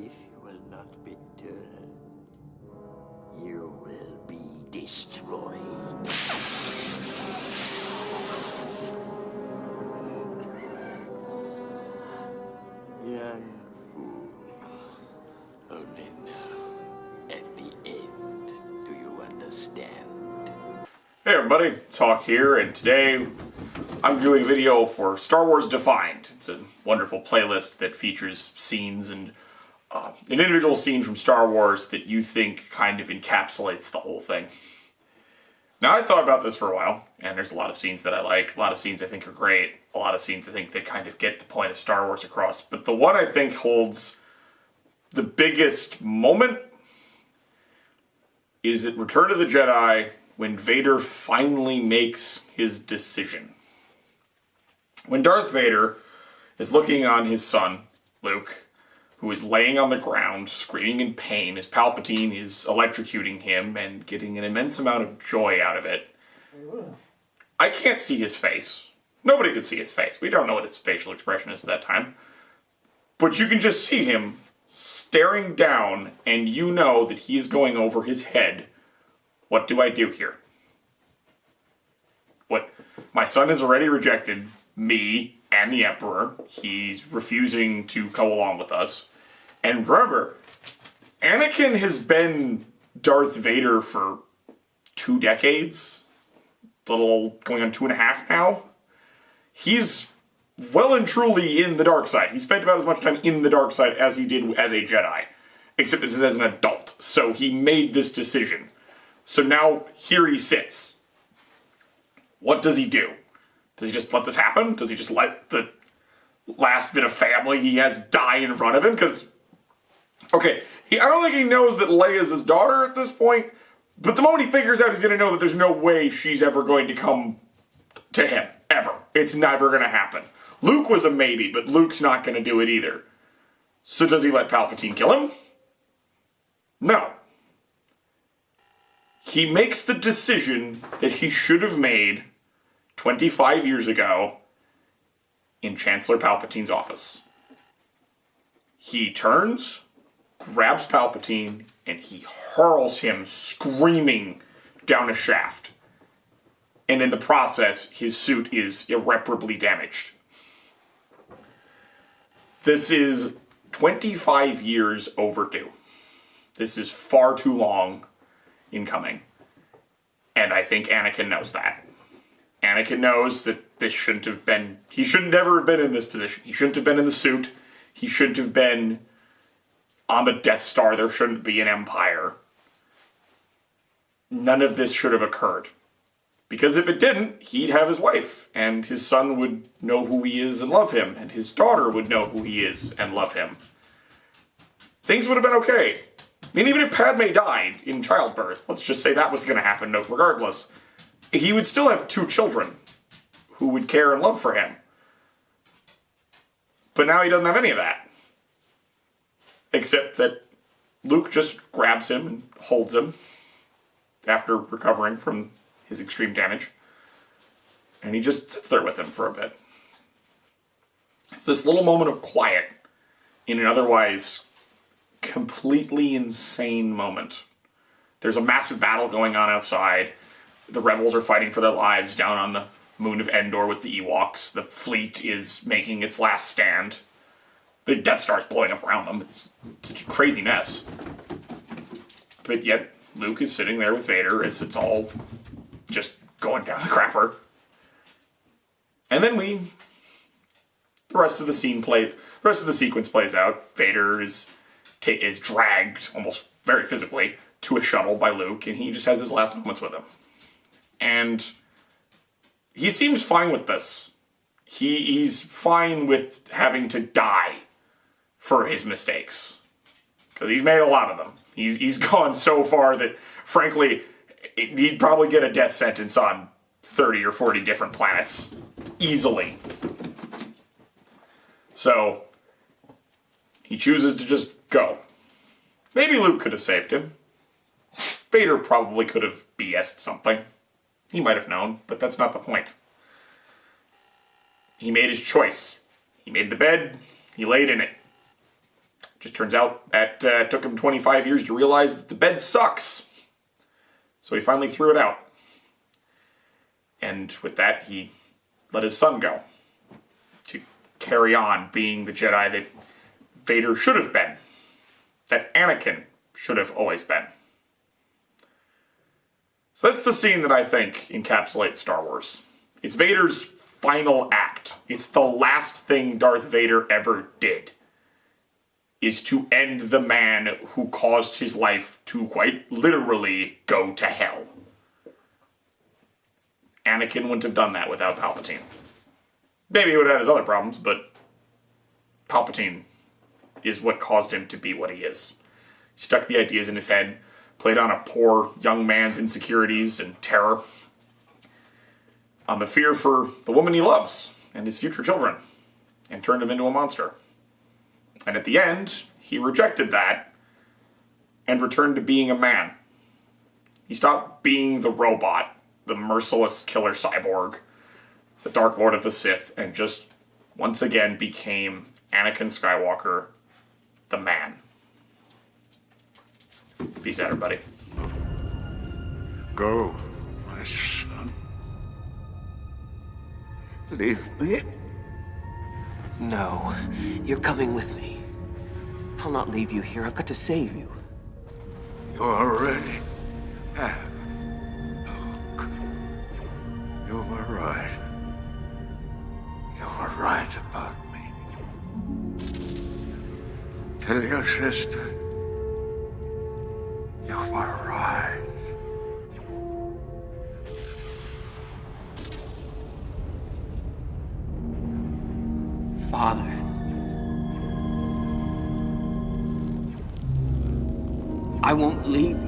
If you will not return, you will be destroyed. Young fool. Only now, at the end, do you understand? Hey everybody, it's Hawk here, and today I'm doing a video for Star Wars Defined. It's a wonderful playlist that features scenes and an individual scene from Star Wars that you think kind of encapsulates the whole thing. Now, I thought about this for a while, and there's a lot of scenes that I like, a lot of scenes I think are great, a lot of scenes I think that kind of get the point of Star Wars across, but the one I think holds the biggest moment is at Return of the Jedi, when Vader finally makes his decision. When Darth Vader is looking on his son, Luke, who is laying on the ground, screaming in pain, as Palpatine is electrocuting him and getting an immense amount of joy out of it. I can't see his face. Nobody could see his face. We don't know what his facial expression is at that time. But you can just see him staring down, and you know that he is going over his head. What do I do here? What? My son has already rejected me and the Emperor. He's refusing to go along with us. And remember, Anakin has been Darth Vader for 2 decades. Little going on 2.5 now. He's well and truly in the dark side. He spent about as much time in the dark side as he did as a Jedi. Except as an adult. So he made this decision. So now, here he sits. What does he do? Does he just let this happen? Does he just let the last bit of family he has die in front of him? Because, okay, I don't think he knows that Leia's his daughter at this point, but the moment he figures out, he's going to know that there's no way she's ever going to come to him. Ever. It's never going to happen. Luke was a maybe, but Luke's not going to do it either. So does he let Palpatine kill him? No. He makes the decision that he should have made 25 years ago in Chancellor Palpatine's office. He turns, grabs Palpatine, and he hurls him screaming down a shaft. And in the process, his suit is irreparably damaged. This is 25 years overdue. This is far too long incoming. And I think Anakin knows that. Anakin knows that this shouldn't have been... He should never have been in this position. He shouldn't have been in the suit. He shouldn't have been on the Death Star. There shouldn't be an Empire. None of this should have occurred. Because if it didn't, he'd have his wife. And his son would know who he is and love him. And his daughter would know who he is and love him. Things would have been okay. I mean, even if Padme died in childbirth, let's just say that was going to happen regardless, he would still have 2 children who would care and love for him. But now he doesn't have any of that. Except that Luke just grabs him and holds him after recovering from his extreme damage. And he just sits there with him for a bit. It's this little moment of quiet in an otherwise completely insane moment. There's a massive battle going on outside. The rebels are fighting for their lives down on the moon of Endor with the Ewoks. The fleet is making its last stand. The Death Star's blowing up around them. It's such a crazy mess. But yet, Luke is sitting there with Vader as it's all just going down the crapper. And then the rest of the sequence plays out. Vader is dragged, almost very physically, to a shuttle by Luke, and he just has his last moments with him. And he seems fine with this. He's fine with having to die for his mistakes. Because he's made a lot of them. He's gone so far that, frankly, he'd probably get a death sentence on 30 or 40 different planets. Easily. So, he chooses to just go. Maybe Luke could have saved him. Vader probably could have BS'd something. He might have known, but that's not the point. He made his choice. He made the bed. He laid in it. Just turns out that took him 25 years to realize that the bed sucks. So he finally threw it out. And with that, he let his son go to carry on being the Jedi that Vader should have been. That Anakin should have always been. So that's the scene that I think encapsulates Star Wars. It's Vader's final act. It's the last thing Darth Vader ever did. Is to end the man who caused his life to quite literally go to hell. Anakin wouldn't have done that without Palpatine. Maybe he would have had his other problems, but Palpatine is what caused him to be what he is. He stuck the ideas in his head, played on a poor young man's insecurities and terror, on the fear for the woman he loves and his future children, and turned him into a monster. And at the end, he rejected that and returned to being a man. He stopped being the robot, the merciless killer cyborg, the Dark Lord of the Sith, and just once again became Anakin Skywalker, the man. Peace out, everybody. Go, my son. Leave me. No, you're coming with me. I'll not leave you here. I've got to save you. You already have. Look. You were right. You were right about me. Tell your sister. You were right. Father. I won't leave you.